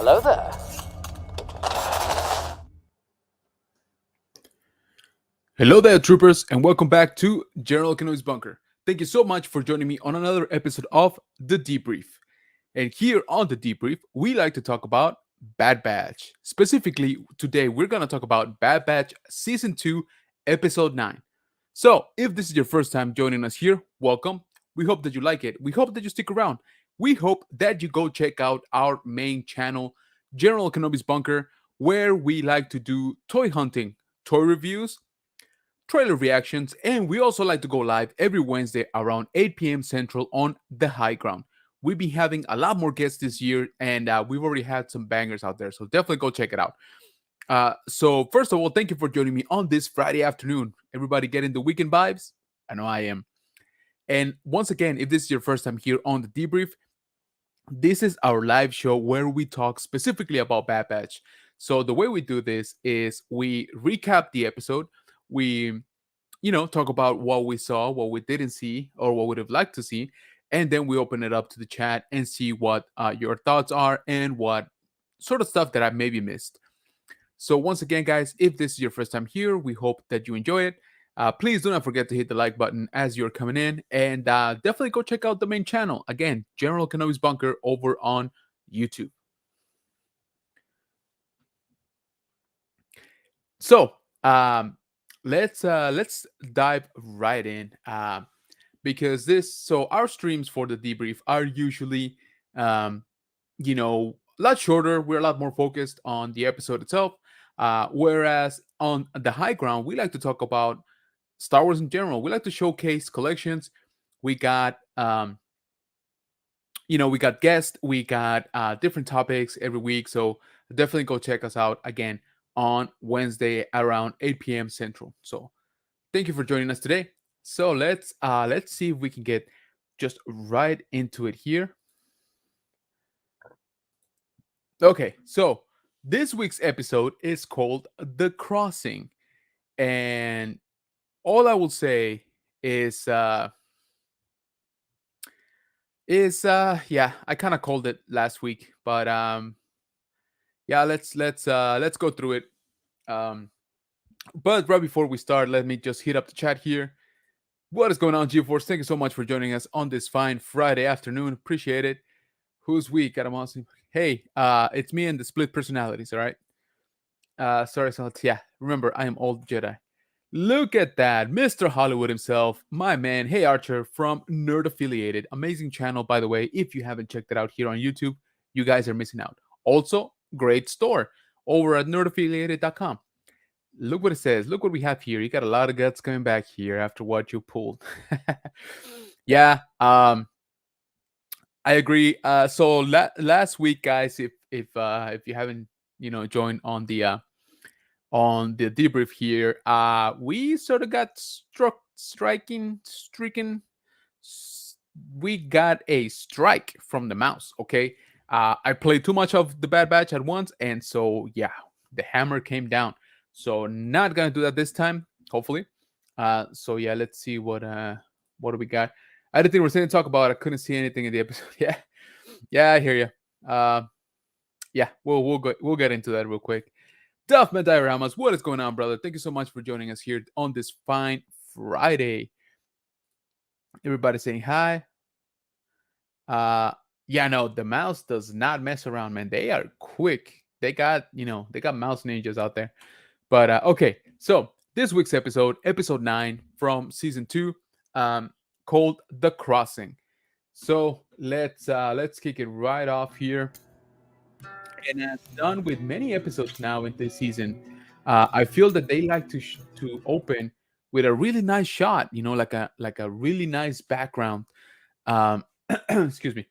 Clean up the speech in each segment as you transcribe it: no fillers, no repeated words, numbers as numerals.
Hello there. Hello there, troopers, and welcome back to General Kenobi's Bunker. Thank you so much for joining me on another episode of The Debrief. And here on The Debrief, we like to talk about Bad Batch. Specifically, today we're going to talk about Bad Batch Season 2, Episode 9. So, if this is your first time joining us here, welcome. We hope that you like it. We hope that you stick around. We hope that you go check out our main channel, General Kenobi's Bunker, where we like to do toy hunting, toy reviews, trailer reactions, and we also like to go live every Wednesday around 8 p.m. Central on The High Ground. We'll be having a lot more guests this year, and we've already had some bangers out there, so definitely go check it out. So, first of all, thank you for joining me on this Friday afternoon. Everybody getting the weekend vibes? I know I am. And once again, if this is your first time here on The Debrief, this is our live show where we talk specifically about Bad Batch. So, the way we do this is we recap the episode. We talk about what we saw, what we didn't see, or what we would have liked to see. And then we open it up to the chat and see what your thoughts are and what sort of stuff that I maybe missed. So, once again, guys, if this is your first time here, we hope that you enjoy it. Please do not forget to hit the like button as you're coming in. And definitely go check out the main channel. Again, General Kenobi's Bunker over on YouTube. So, let's dive right in because our streams for the debrief are usually um a lot shorter. We're a lot more focused on the episode itself, whereas on the high ground we like to talk about Star Wars in general. We like to showcase collections. We got we got guests, we got different topics every week, so definitely go check us out again on Wednesday around 8 p.m. Central. So thank you for joining us today. So let's see if we can get just right into it here. Okay, so this week's episode is called The Crossing. And all I will say is yeah, I kind of called it last week, but yeah, let's go through it. But right before we start, let me just hit up the chat here. What is going on, GeForce? Thank you so much for joining us on this fine Friday afternoon. Appreciate it. Who's weak? Hey, it's me and the split personalities, all right? Sorry, so yeah, remember, I am old Jedi. Look at that, Mr. Hollywood himself, my man. Hey, Archer from Nerd Affiliated. Amazing channel, by the way. If you haven't checked it out here on YouTube, you guys are missing out. Also, great store over at nerdaffiliated.com. Look what it says. Look what we have here. You got a lot of guts coming back here after what you pulled. Yeah, I agree. So last week, guys, if you haven't joined on the debrief here, we sort of got stricken. We got a strike from the mouse. Okay, I played too much of the Bad Batch at once, and so yeah, the hammer came down. So not gonna do that this time, hopefully. So yeah, let's see what do we got. I didn't think we were saying to talk about. I couldn't see anything in the episode. Yeah, yeah, I hear you. Yeah, we'll get into that real quick. Duffman Dioramas, what is going on, brother? Thank you so much for joining us here on this fine Friday. Everybody saying hi. Yeah, no, the mouse does not mess around, man. They are quick. They got mouse ninjas out there. But okay, so this week's episode 9 from season 2, called The Crossing. So let's kick it right off here. And as done with many episodes now in this season, I feel that they like to open with a really nice shot, like a really nice background. Excuse me.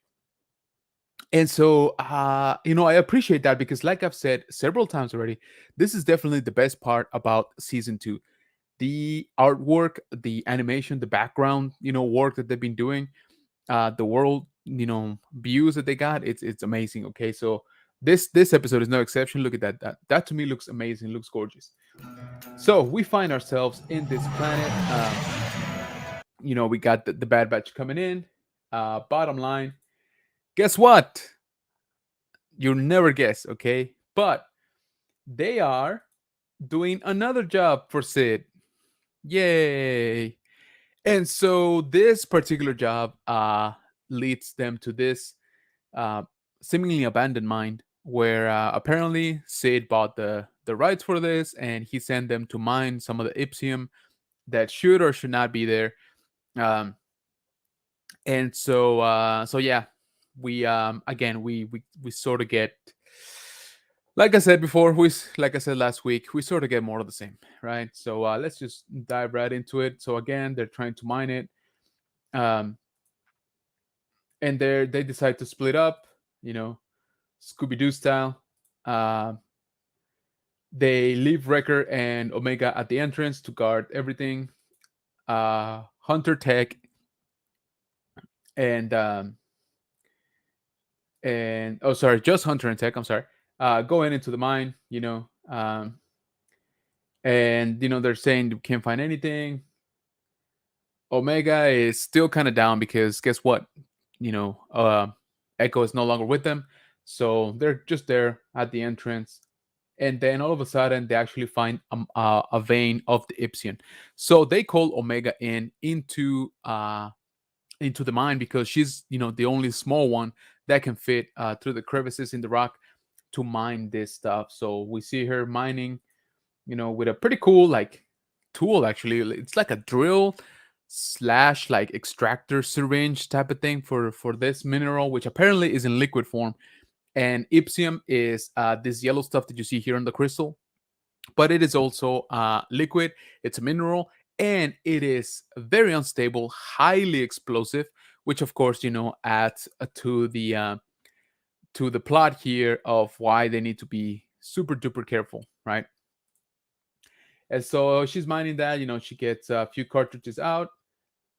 And so, I appreciate that because, like I've said several times already, this is definitely the best part about season 2. The artwork, the animation, the background, work that they've been doing, the world, views that they got, it's amazing. Okay, so this episode is no exception. Look at that. That to me looks amazing, looks gorgeous. So we find ourselves in this planet. We got the Bad Batch coming in. Bottom line, guess what? You'll never guess, okay? But they are doing another job for Sid. Yay! And so this particular job leads them to this uh, seemingly abandoned mine where apparently Sid bought the rights for this and he sent them to mine some of the Ipsium that should or should not be there. Um, and so yeah, we again we sort of get, like I said before, like I said last week, we sort of get more of the same, right? So let's just dive right into it. So again, they're trying to mine it, um, and they decide to split up, you know, Scooby Doo style. Uh, they leave Wrecker and Omega at the entrance to guard everything. Hunter Tech and oh sorry, just Hunter and Tech. I'm sorry. Going into the mine, and they're saying you can't find anything. Omega is still kind of down because guess what? You know, Echo is no longer with them, so they're just there at the entrance. And then all of a sudden, they actually find a vein of the Ipsian. So they call Omega into the mine because she's the only small one that can fit through the crevices in the rock to mine this stuff. So we see her mining, with a pretty cool like tool. Actually, it's like a drill slash like extractor syringe type of thing for this mineral, which apparently is in liquid form. And Ipsium is this yellow stuff that you see here on the crystal, but it is also liquid. It's a mineral, and it is very unstable, highly explosive, which of course adds to the plot here of why they need to be super duper careful, right? And so she's mining that. She gets a few cartridges out.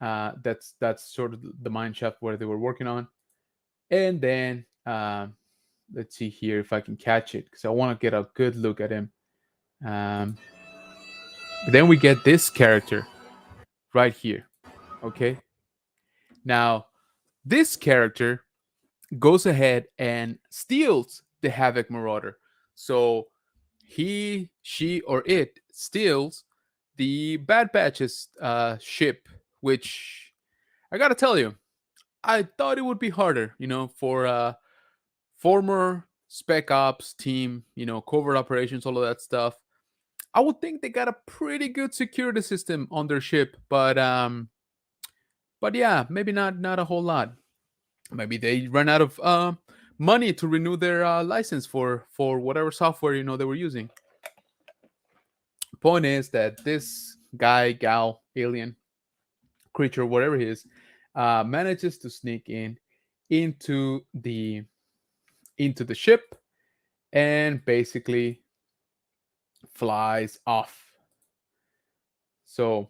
That's sort of the mine shaft where they were working on, and then let's see here if I can catch it because I want to get a good look at him. Um, then we get this character right here. Okay. Now, this character goes ahead and steals the Havoc Marauder. So he, she, or it steals the Bad Batch's ship, which I gotta tell you, I thought it would be harder, for former Spec Ops team, covert operations, all of that stuff. I would think they got a pretty good security system on their ship, but yeah, maybe not a whole lot. Maybe they ran out of money to renew their license for whatever software they were using. Point is that this guy, gal, alien, creature, whatever he is, manages to sneak into the into the ship and basically flies off. So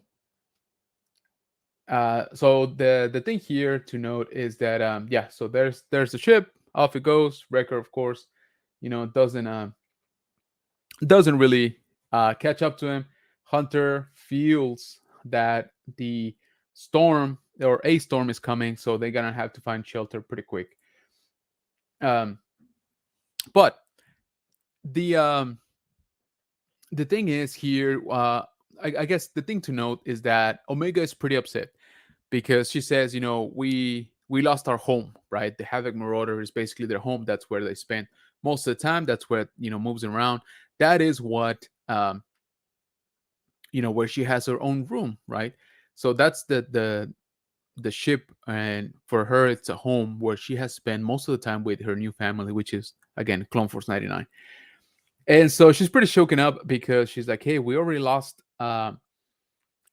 so the thing here to note is that yeah, so there's the ship, off it goes. Wrecker, of course, doesn't really catch up to him. Hunter feels that the storm or a storm is coming, so they're gonna have to find shelter pretty quick. Um, but the um, the thing is here, I guess the thing to note is that Omega is pretty upset because she says, we lost our home, right? The Havoc Marauder is basically their home. That's where they spend most of the time. That's where moves around. That is what where she has her own room, right? So that's the ship, and for her, it's a home where she has spent most of the time with her new family, which is again Clone Force 99. And so she's pretty shaken up because she's like, hey, we already lost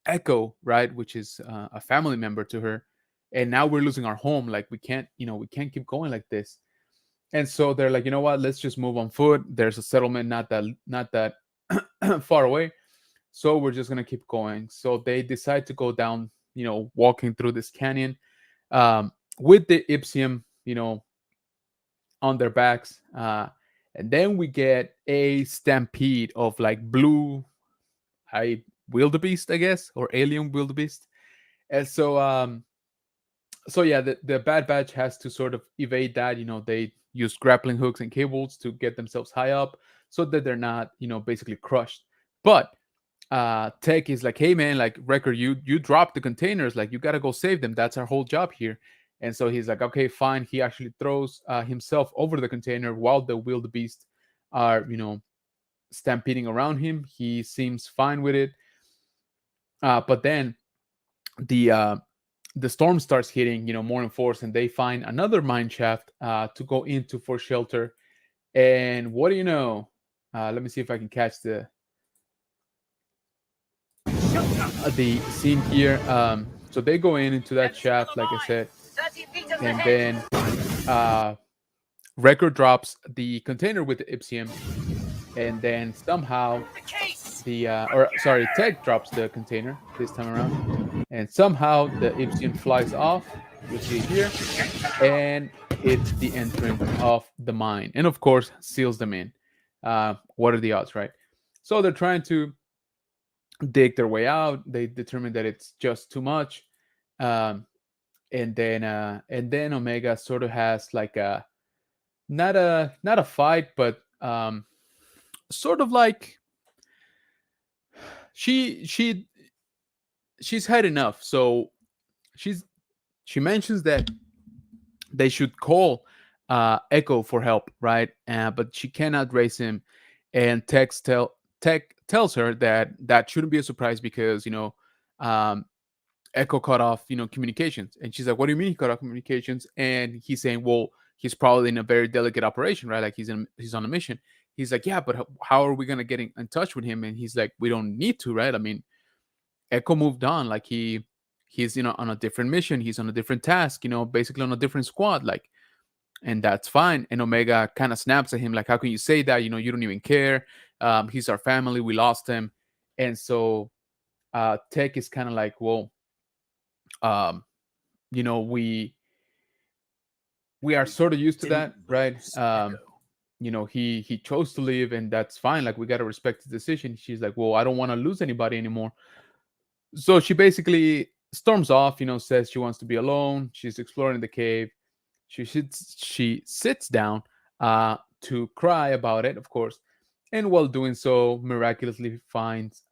Echo, right, which is a family member to her, and now we're losing our home. Like we can't keep going like this. And so they're like, you know what, let's just move on foot. There's a settlement not that far away, so we're just gonna keep going. So they decide to go down, walking through this canyon, with the Ipsium, on their backs. And then we get a stampede of like blue I wildebeest, I guess, or alien wildebeest. And so So yeah, the Bad Batch has to sort of evade that. They use grappling hooks and cables to get themselves high up so that they're not, basically crushed. But Tech is like, hey man, like Wrecker, you dropped the containers, like you gotta go save them. That's our whole job here. And so he's like, okay, fine. He actually throws himself over the container while the wildebeest are, stampeding around him. He seems fine with it. But then the uh, the storm starts hitting, more in force, and they find another mine shaft to go into for shelter. And what do you know? Let me see if I can catch the scene here. So they go into that shaft, like I said, and then uh, Wrecker drops the container with the Ipsium, and then somehow or sorry, Tech drops the container this time around, and somehow the Ipsium flies off. You see it here, and hits the entrance of the mine, and of course seals them in. What are the odds, right? So they're trying to dig their way out. They determine that it's just too much, um, and then Omega sort of has like a not a fight, but sort of like she she she's had enough. So she's she mentions that they should call Echo for help, right? But she cannot raise him, and Tech tells her that that shouldn't be a surprise because um, Echo cut off communications, and she's like, "What do you mean he cut off communications?" And he's saying, "Well, he's probably in a very delicate operation, right? Like he's on a mission." He's like, "Yeah, but how are we gonna get in touch with him?" And he's like, "We don't need to, right? I mean, Echo moved on. Like he's on a different mission. He's on a different task. Basically on a different squad. Like, and that's fine." And Omega kind of snaps at him, like, "How can you say that? You don't even care. He's our family. We lost him." And so Tech is kind of like, "Well, um, we are sort of used to that, right? He chose to leave, and that's fine. Like, we got to respect his decision." She's like, "Well, I don't want to lose anybody anymore." So she basically storms off. Says she wants to be alone. She's exploring the cave. She sits down to cry about it, of course, and while doing so, miraculously finds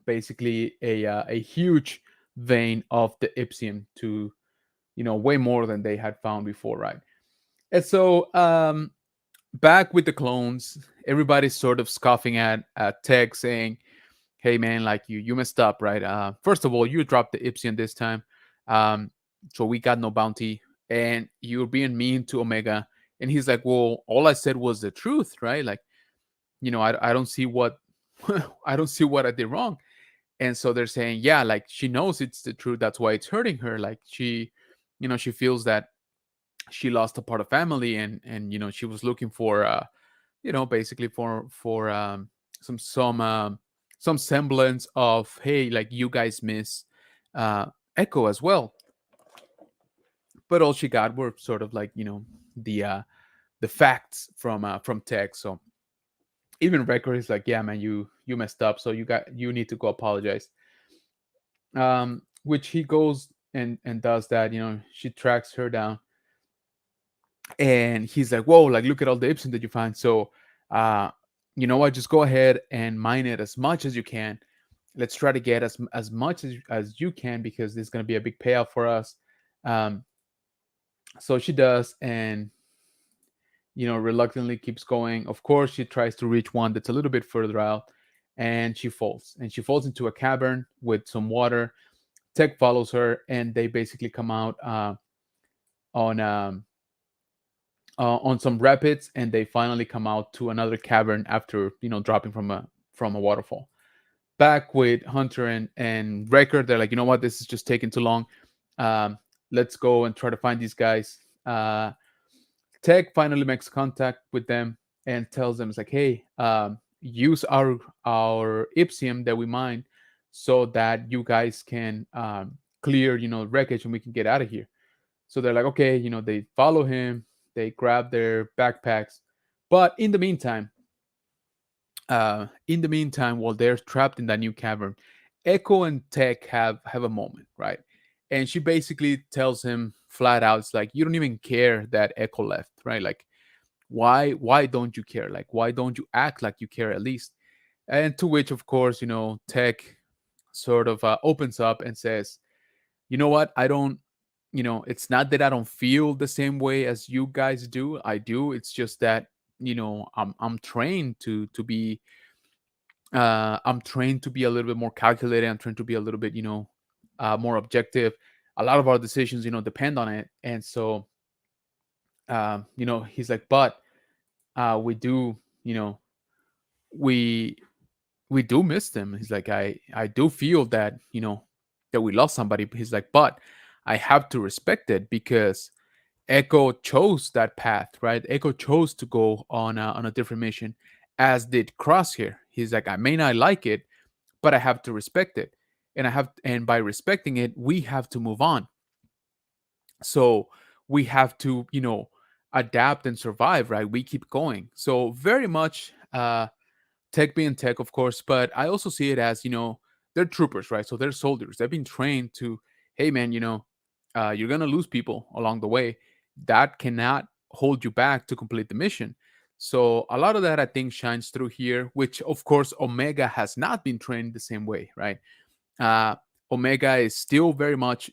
basically a huge vein of the Ipsium, to way more than they had found before, right? And so back with the clones, everybody's sort of scoffing at Tech, saying, "Hey man, like you messed up, right? First of all, you dropped the Ipsium this time, um, so we got no bounty, and you're being mean to Omega." And he's like, "Well, all I said was the truth, right? Like, I don't see what I don't see what I did wrong." And so they're saying, "Yeah, like she knows it's the truth. That's why it's hurting her. Like she feels that she lost a part of family, and she was looking for basically for some some um, some semblance of, hey, like you guys miss uh, Echo as well." But all she got were sort of like the facts from Tech. So even Wrecker is like, "Yeah, man, you messed up. So you need to go apologize." Which he goes and does that. She tracks her down, and he's like, "Whoa, like look at all the Ipsen that you find. So uh you know what, just go ahead and mine it as much as you can. Let's try to get as much as you can, because this is going to be a big payoff for us." um so she does, and reluctantly keeps going. Of course, she tries to reach one that's a little bit further out, and she falls into a cavern with some water. Tech follows her, and they basically come out on on some rapids, and they finally come out to another cavern after dropping from a waterfall. Back with Hunter and Wrecker, they're like, "You know what, this is just taking too long. um, let's go and try to find these guys." Tech finally makes contact with them and tells them, it's like, "Hey, use our Ipsium that we mine, so that you guys can clear wreckage, and we can get out of here." So they're like, "Okay." They follow him. They grab their backpacks, but in the meantime, while they're trapped in that new cavern, Echo and Tech have a moment, right? And she basically tells him flat out, it's like, you don't even care that Echo left, right? Like, why don't you care? Like, why don't you act like you care at least? And to which, of course, Tech sort of opens up and says, you know what, I don't, it's not that I don't feel the same way as you guys do. I do. It's just that, I'm trained to be I'm trained to be a little bit more calculated. I'm trained to be a little bit, more objective. A lot of our decisions, depend on it. And so, he's like, but we do, we we do miss them. He's like, I do feel that, that we lost somebody. He's like, but I have to respect it because Echo chose that path, right? Echo chose to go on a different mission, as did Crosshair. He's like, I may not like it, but I have to respect it, and by respecting it, we have to move on. So we have to, adapt and survive, right? We keep going. So very much, Tech being Tech, of course, but I also see it as, they're troopers, right? So they're soldiers. They've been trained to, hey man, you're gonna lose people along the way. That cannot hold you back to complete the mission. So a lot of that, I think, shines through here, which of course Omega has not been trained the same way, right? uh Omega is still very much,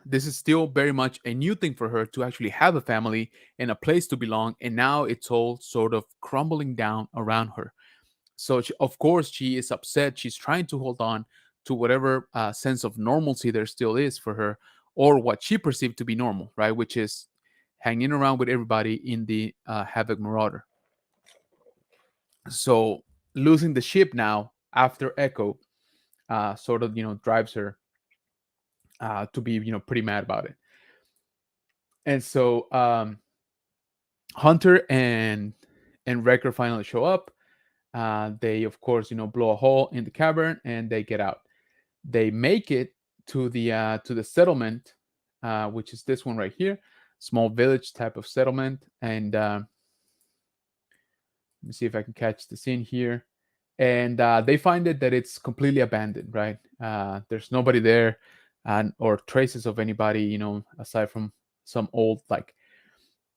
this is still very much a new thing for her to actually have a family and a place to belong, and now it's all sort of crumbling down around her. So of course she is upset. She's trying to hold on to whatever sense of normalcy there still is for her, or what she perceived to be normal, right? Which is hanging around with everybody in the Havoc Marauder. So losing the ship now after Echo sort of, drives her to be, pretty mad about it. And so Hunter and Wrecker finally show up. They of course, blow a hole in the cavern and they get out. They make it to the settlement, which is this one right here, small village type of settlement. And let me see if I can catch the scene here. And they find it that it's completely abandoned, right? There's nobody there, or traces of anybody, aside from some old, like,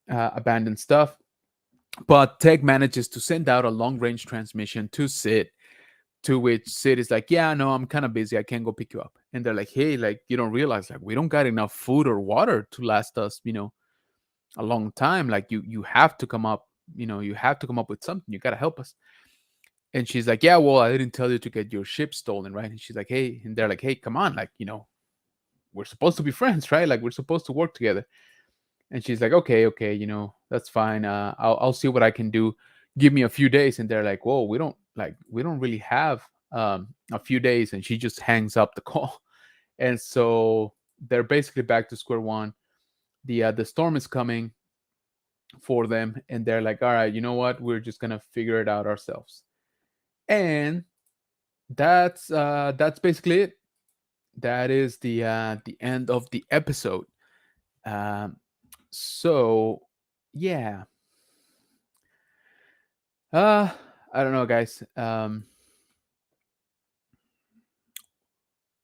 abandoned stuff. But Tech manages to send out a long range transmission to Sid, to which Sid is like, yeah, no, I'm kind of busy. I can't go pick you up. And they're like, hey, like, you don't realize, like, we don't got enough food or water to last us, a long time. Like, you have to come up, you have to come up with something. You got to help us. And she's like, yeah, well, I didn't tell you to get your ship stolen, right? And she's like, hey, and they're like, hey, come on, like, we're supposed to be friends, right? Like, we're supposed to work together. And she's like, okay, that's fine. I'll see what I can do. Give me a few days. And they're like, whoa, we don't really have a few days. And she just hangs up the call. And so they're basically back to square one. The storm is coming for them, and they're like, all right, you know what? We're just gonna figure it out ourselves. And that's basically it. That is the end of the episode. Um, so yeah, uh, I don't know, guys.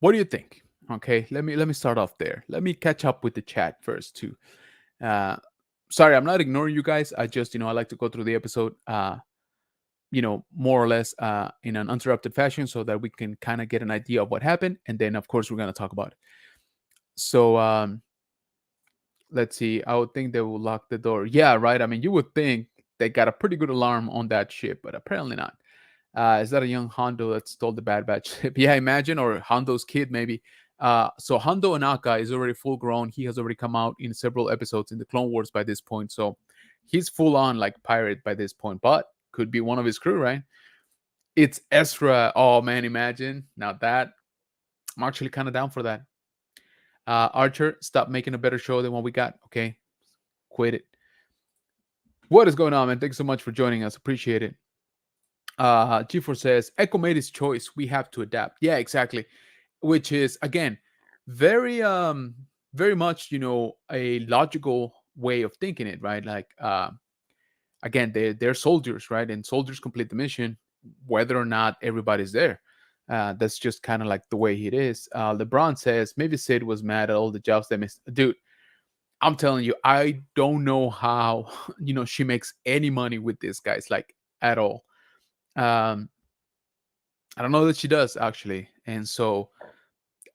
What do you think? Okay, let me start off there. Let me catch up with the chat first too. Uh, Sorry, I'm not ignoring you guys. I just, I like to go through the episode, more or less in an uninterrupted fashion, so that we can kind of get an idea of what happened, and then of course we're gonna talk about it. So let's see. I would think they will lock the door. Yeah, right. I mean, you would think they got a pretty good alarm on that ship, but apparently not. Is that a young Hondo that stole the Bad Batch ship? Yeah, imagine, or Hondo's kid maybe. So Hondo Anaka is already full grown. He has already come out in several episodes in the Clone Wars by this point, so he's full on like pirate by this point. But could be one of his crew, right? It's Ezra. Oh man, imagine now that. I'm actually kind of down for that. Archer, stop making a better show than what we got. Okay, quit it. What is going on, man? Thanks so much for joining us. Appreciate it. G4 says Echo made his choice. We have to adapt. Yeah, exactly. Which is again very much, a logical way of thinking it, right? Like again, they're soldiers, right? And soldiers complete the mission whether or not everybody's there. That's just kind of like the way it is. LeBron says maybe Sid was mad at all the jobs they missed. Dude, I'm telling you, I don't know how she makes any money with these guys, like at all. Um, I don't know that she does actually, and so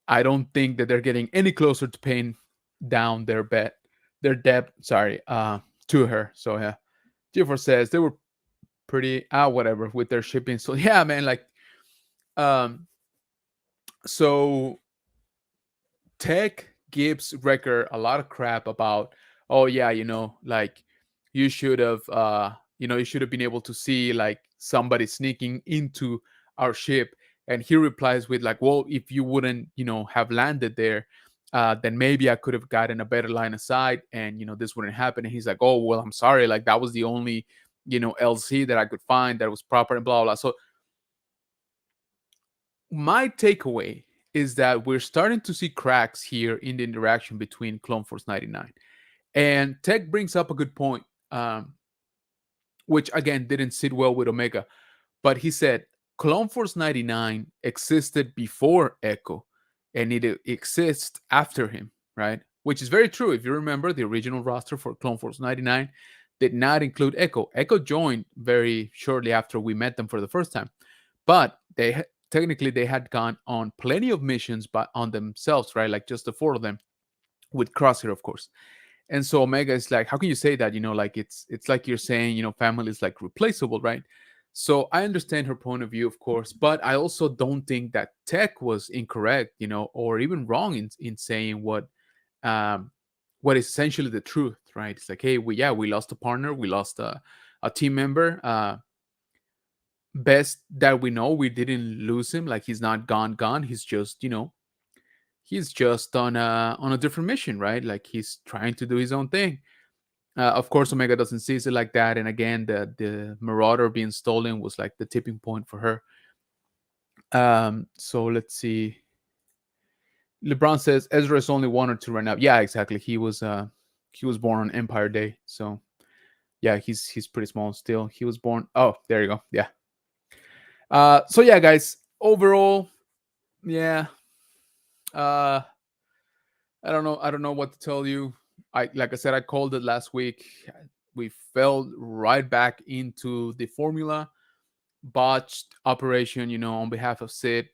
I don't think that they're getting any closer to paying down their debt. Sorry, to her. So yeah, Gifford says they were pretty whatever with their shipping. So yeah, man, like um, so Tech gives Wrecker a lot of crap about, oh yeah, like you should have, you should have been able to see like somebody sneaking into our ship. And he replies with like, well, if you wouldn't, have landed there, then maybe I could have gotten a better line of sight, and this wouldn't happen. And he's like, oh well, I'm sorry, like that was the only, LC that I could find that was proper and blah blah. So my takeaway is that we're starting to see cracks here in the interaction between Clone Force 99. And Tech brings up a good point, which again didn't sit well with Omega. But he said Clone Force 99 existed before Echo and it exists after him, right? Which is very true. If you remember, the original roster for Clone Force 99 did not include Echo. Echo joined very shortly after we met them for the first time. But technically they had gone on plenty of missions but on themselves, right? Like just the four of them with Crosshair, of course. And so Omega is like, how can you say that? Like it's like you're saying, family is like replaceable, right? So I understand her point of view, of course, but I also don't think that Tech was incorrect, or even wrong in saying um what is essentially the truth, right? It's like, hey, we lost a partner, we lost a team member. Best that we know, we didn't lose him. Like he's not gone. He's just, he's just on a different mission, right? Like he's trying to do his own thing. Of course, Omega doesn't see it like that. And again, the Marauder being stolen was like the tipping point for her. So let's see. LeBron says Ezra is only 1 or 2 right now. Yeah, exactly. He was born on Empire Day, so yeah, he's pretty small still. He was born. Oh, there you go. Yeah. So yeah, guys. Overall, yeah. Uh, I don't know. I don't know what to tell you. Like I said, I called it last week. We fell right back into the formula, botched operation. On behalf of Sid.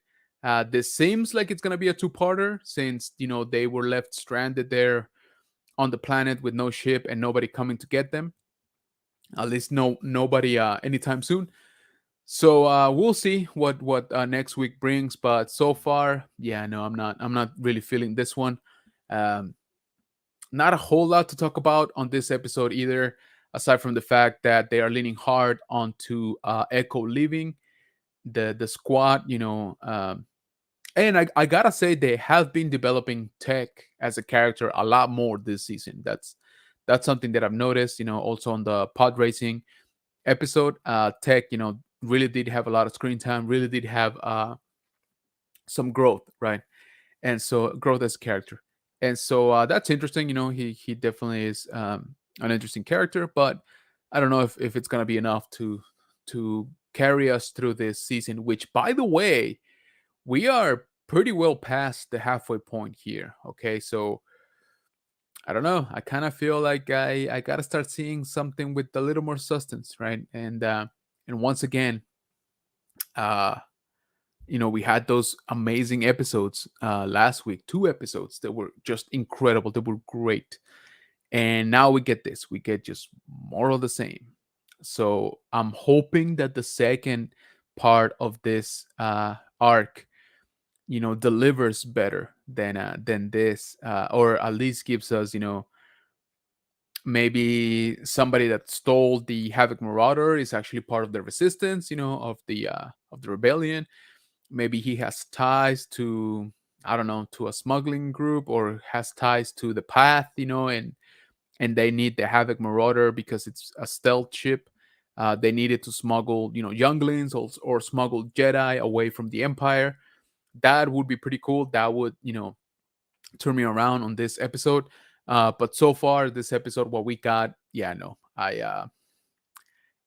This seems like it's gonna be a two-parter since they were left stranded there on the planet with no ship and nobody coming to get them. At least nobody anytime soon. So we'll see what next week brings. But so far, yeah, no, I'm not really feeling this one. Um, Not a whole lot to talk about on this episode either, aside from the fact that they are leaning hard onto Echo leaving the squad. And I gotta say they have been developing Tech as a character a lot more this season. That's something that I've noticed. Also on the pod racing episode, Tech, really did have a lot of screen time. Really did have some growth, right? And so growth as a character. And so that's interesting. He definitely is an interesting character, but I don't know if it's gonna be enough to carry us through this season. Which, by the way, we are pretty well past the halfway point here. Okay, so I don't know. I kind of feel like I gotta start seeing something with a little more substance, right? And once again, uh, we had those amazing episodes last week, 2 episodes that were just incredible, that were great. And now we get this, we get just more of the same. So I'm hoping that the second part of this arc, delivers better than this, or at least gives us, maybe somebody that stole the Havoc Marauder is actually part of the resistance, of the rebellion. Maybe he has ties to, I don't know, to a smuggling group, or has ties to the path, and they need the Havoc Marauder because it's a stealth ship. They needed to smuggle, younglings, or smuggle Jedi away from the Empire. That would be pretty cool. That would, turn me around on this episode. But so far, this episode, what we got, yeah, no,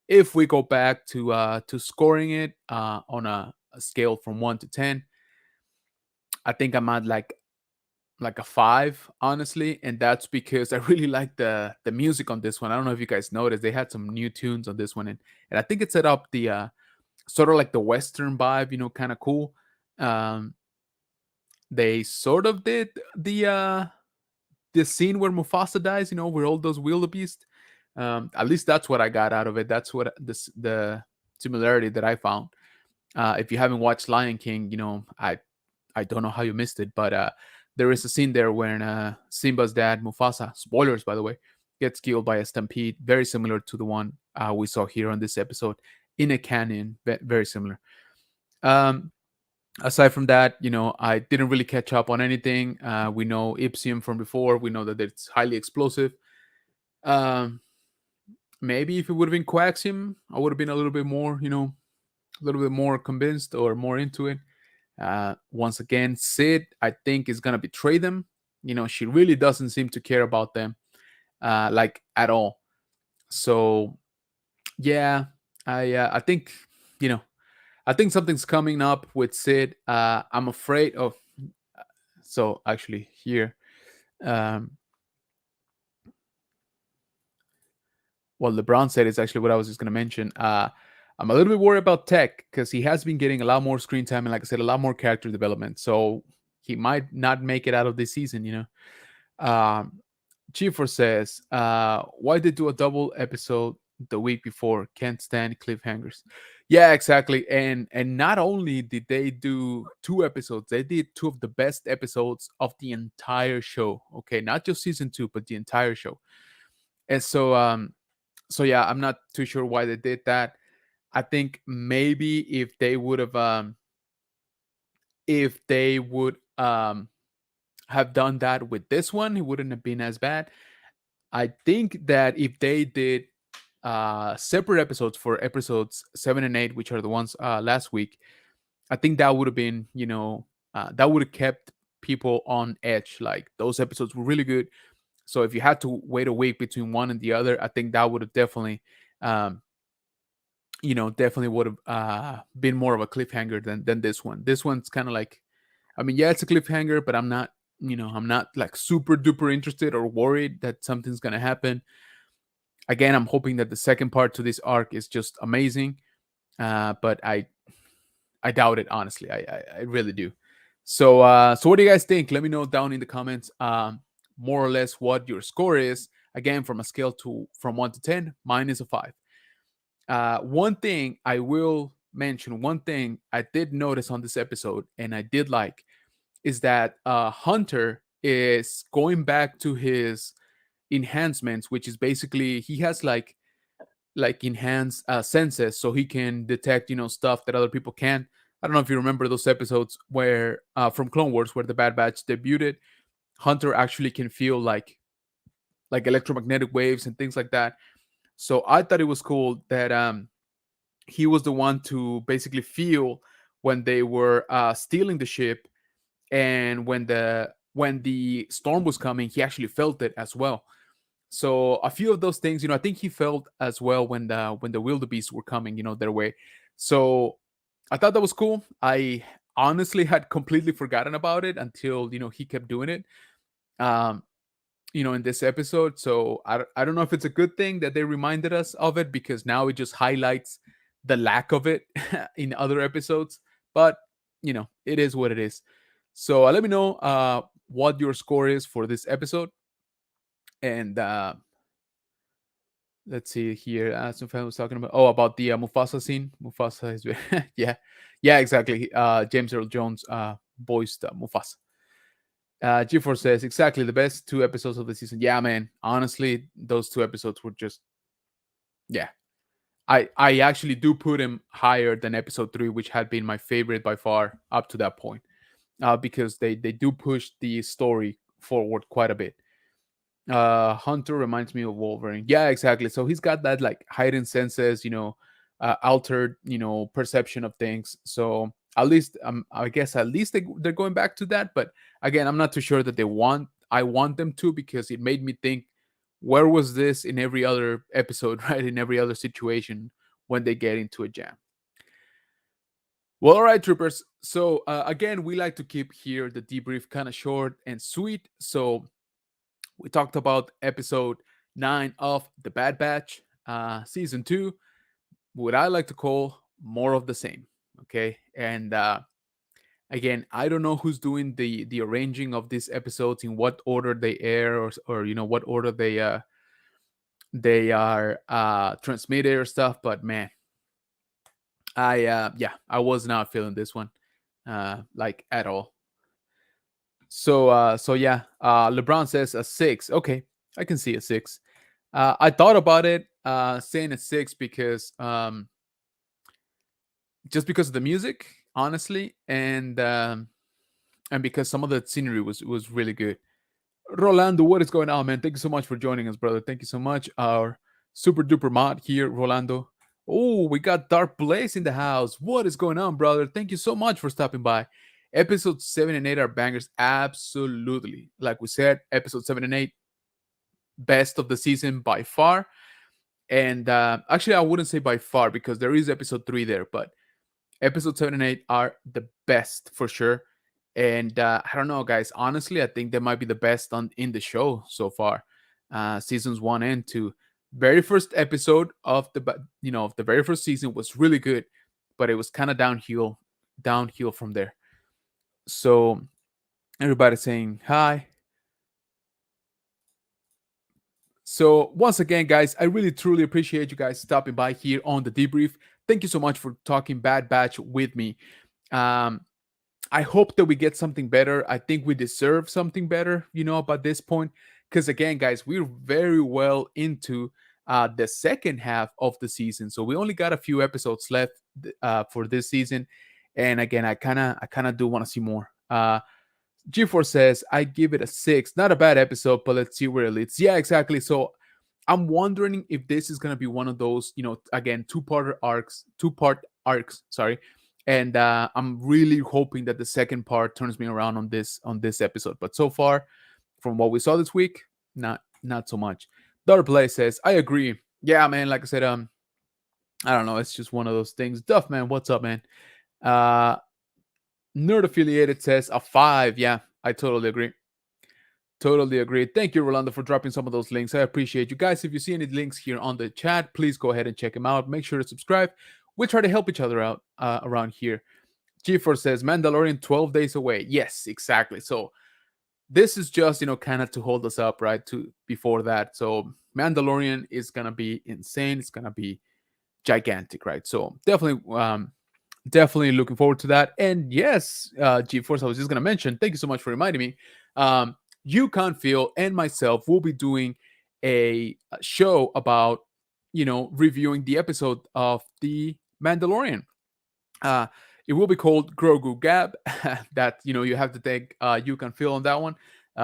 if we go back to scoring it on a a scale from 1 to 10, I think I'm at like a 5, honestly, and that's because I really like the music on this one. I don't know if you guys noticed, they had some new tunes on this one, and I think it set up the sort of like the Western vibe, kind of cool. Um, they sort of did the scene where Mufasa dies, where all those wildebeest. At least that's what I got out of it. That's what the similarity that I found. If you haven't watched Lion King, I don't know how you missed it, but there is a scene there when Simba's dad, Mufasa, spoilers by the way, gets killed by a stampede, very similar to the one we saw here on this episode in a canyon, very similar. Um, Aside from that, I didn't really catch up on anything. We know Ipsium from before. We know that it's highly explosive. Um, Maybe if it would have been Quaxium, I would have been a little bit more, a little bit more convinced or more into it. Once again, Sid, I think, is gonna betray them. She really doesn't seem to care about them, like at all. So yeah, I think, you know, I think something's coming up with Sid. I'm afraid of. So actually, here, um, what LeBron said is actually what I was just gonna mention. I'm a little bit worried about Tech because he has been getting a lot more screen time and, like I said, a lot more character development. So he might not make it out of this season. Um, Chifor says, why they do a double episode the week before? Can't stand cliffhangers. Yeah, exactly. And not only did they do 2 episodes, they did 2 of the best episodes of the entire show. Okay, not just season 2, but the entire show. And so yeah, I'm not too sure why they did that. I think maybe if they would have done that with this one, it wouldn't have been as bad. I think that if they did separate episodes for episodes 7 and 8, which are the ones last week, I think that would have been, that would have kept people on edge. Like those episodes were really good. So if you had to wait a week between one and the other, I think that would have definitely, um, definitely would have been more of a cliffhanger than this one. This one's kind of like, I mean, yeah, it's a cliffhanger, but I'm not like super duper interested or worried that something's gonna happen. Again, I'm hoping that the second part to this arc is just amazing, but I doubt it, honestly. I really do. So what do you guys think? Let me know down in the comments. More or less what your score is. Again, from a scale from 1 to 10, mine is a 5. One thing I will mention, one thing I did notice on this episode, and I did like, is that Hunter is going back to his enhancements, which is basically he has like enhanced senses, so he can detect stuff that other people can't. I don't know if you remember those episodes where from Clone Wars where the Bad Batch debuted. Hunter actually can feel like electromagnetic waves and things like that. So I thought it was cool that he was the one to basically feel when they were stealing the ship, and when the storm was coming, he actually felt it as well. So a few of those things, I think he felt as well when the wildebeest were coming, their way. So I thought that was cool. I honestly had completely forgotten about it until he kept doing it. Um, in this episode. So I don't know if it's a good thing that they reminded us of it, because now it just highlights the lack of it in other episodes. But it is what it is. So let me know what your score is for this episode. And let's see here. Some fan was talking about the Mufasa scene. Mufasa is yeah, exactly. James Earl Jones voiced Mufasa. G4 says exactly the best 2 episodes of the season. Yeah, man. Honestly, those 2 episodes were just, yeah. I actually do put him higher than episode 3, which had been my favorite by far up to that point, because they do push the story forward quite a bit. Hunter reminds me of Wolverine. Yeah, exactly. So he's got that like heightened senses, altered, perception of things. So at least, I guess at least they're going back to that. But again, I'm not too sure that I want them to, because it made me think, where was this in every other episode, right? In every other situation when they get into a jam. Well, all right, troopers. So again, we like to keep here the debrief kind of short and sweet. So we talked about episode 9 of The Bad Batch, season 2, what I like to call more of the same. Okay. And again, I don't know who's doing the arranging of these episodes, in what order they air, or what order they are transmitted or stuff, but man, I was not feeling this one like at all. So yeah, LeBron says a 6. Okay, I can see a 6. I thought about it saying a 6 because just because of the music, honestly, and because some of the scenery was really good. Rolando, what is going on, man? Thank you so much for joining us, brother. Thank you so much. Our super duper mod here, Rolando. Oh, we got Dark Blaze in the house. What is going on, brother? Thank you so much for stopping by. Episode 7 and 8 are bangers. Absolutely. Like we said, episode 7 and 8, best of the season by far. And actually, I wouldn't say by far, because there is episode 3 there, but episode 7 and 8 are the best for sure. And I don't know, guys, honestly, I think they might be the best on in the show so far. Seasons 1 and 2, very first episode of the very first season was really good, but it was kind of downhill from there. So everybody saying hi. So once again, guys, I really truly appreciate you guys stopping by here on the debrief. Thank you so much for talking Bad Batch with me. um I hope that we get something better. I think we deserve something better, by this point. Because again, guys, we're very well into the second half of the season. So we only got a few episodes left for this season. And again, I kind of do want to see more. G4 says, I give it a 6. Not a bad episode, but let's see where it leads. Yeah, exactly. So I'm wondering if this is gonna be one of those, again, two part arcs. Sorry, and I'm really hoping that the second part turns me around on this episode. But so far, from what we saw this week, not so much. Dark Play says, I agree. Yeah, man. Like I said, I don't know. It's just one of those things. Duff, man, what's up, man? Uh, Nerd affiliated says a 5. Yeah, I totally agree. Totally agree. Thank you, Rolando, for dropping some of those links. I appreciate you guys. If you see any links here on the chat, please go ahead and check them out. Make sure to subscribe. We try to help each other out around here. G4 says Mandalorian 12 days away. Yes, exactly. So this is just kind of to hold us up, right? To before that. So Mandalorian is gonna be insane. It's gonna be gigantic, right? So definitely looking forward to that. And yes, GeForce, I was just gonna mention. Thank you so much for reminding me. You Can't Feel and myself will be doing a show about reviewing the episode of the Mandalorian. Uh, it will be called Grogu Gab. That you have to take You Can Feel on that one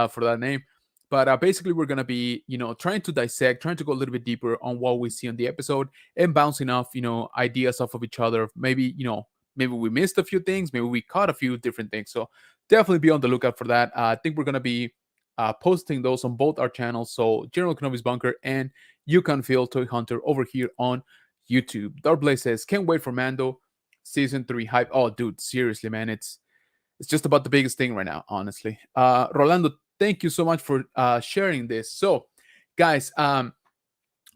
for that name. But basically, we're gonna be trying to dissect, trying to go a little bit deeper on what we see on the episode, and bouncing off ideas off of each other. Maybe we missed a few things, maybe we caught a few different things. So definitely be on the lookout for that. I think we're gonna be posting those on both our channels. So General Kenobi's Bunker and You Can Feel Toy Hunter over here on YouTube. Darblay says, can't wait for Mando season 3 hype. Oh, dude, seriously, man, it's just about the biggest thing right now, honestly. Rolando, thank you so much for sharing this. So, guys,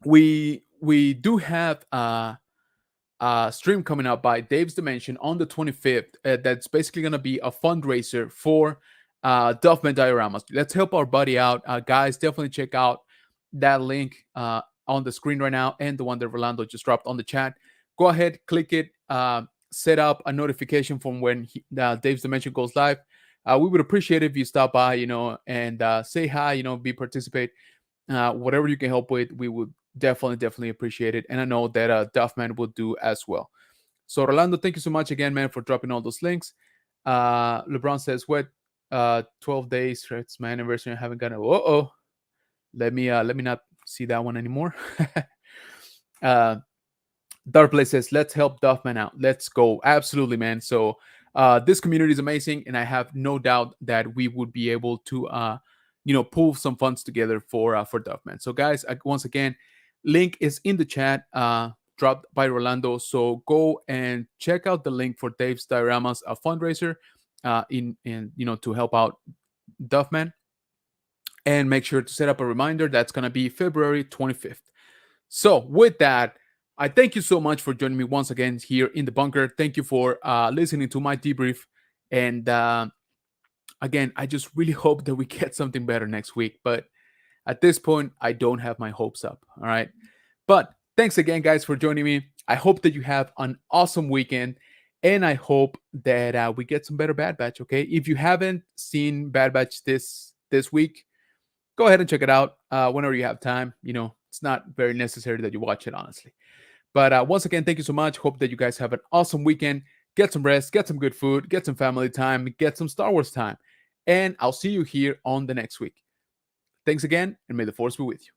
we do have stream coming up by Dave's Dimension on the 25th. That's basically going to be a fundraiser for Duffman Dioramas. Let's help our buddy out. Guys, definitely check out that link on the screen right now, and the one that Rolando just dropped on the chat. Go ahead, click it, set up a notification from when Dave's Dimension goes live. We would appreciate it if you stop by, and say hi, be participate. Whatever you can help with, we would definitely appreciate it. And I know that Duffman will do as well. So Rolando, thank you so much again, man, for dropping all those links. LeBron says, what 12 days, it's my anniversary. I haven't gotten let me not see that one anymore. Darkblade says, let's help Duffman out. Let's go. Absolutely, man. So this community is amazing, and I have no doubt that we would be able to pull some funds together for Duffman. So guys, once again, link is in the chat. dropped by Rolando. So go and check out the link for Dave's Dioramas, a fundraiser, in to help out Duffman, and make sure to set up a reminder. That's gonna be February 25th. So with that, I thank you so much for joining me once again here in the bunker. Thank you for listening to my debrief, and again, I just really hope that we get something better next week. But at this point, I don't have my hopes up. All right. But thanks again, guys, for joining me. I hope that you have an awesome weekend. And I hope that we get some better Bad Batch. Okay. If you haven't seen Bad Batch this week, go ahead and check it out whenever you have time. It's not very necessary that you watch it, honestly. But once again, thank you so much. Hope that you guys have an awesome weekend. Get some rest, get some good food, get some family time, get some Star Wars time. And I'll see you here on the next week. Thanks again, and may the force be with you.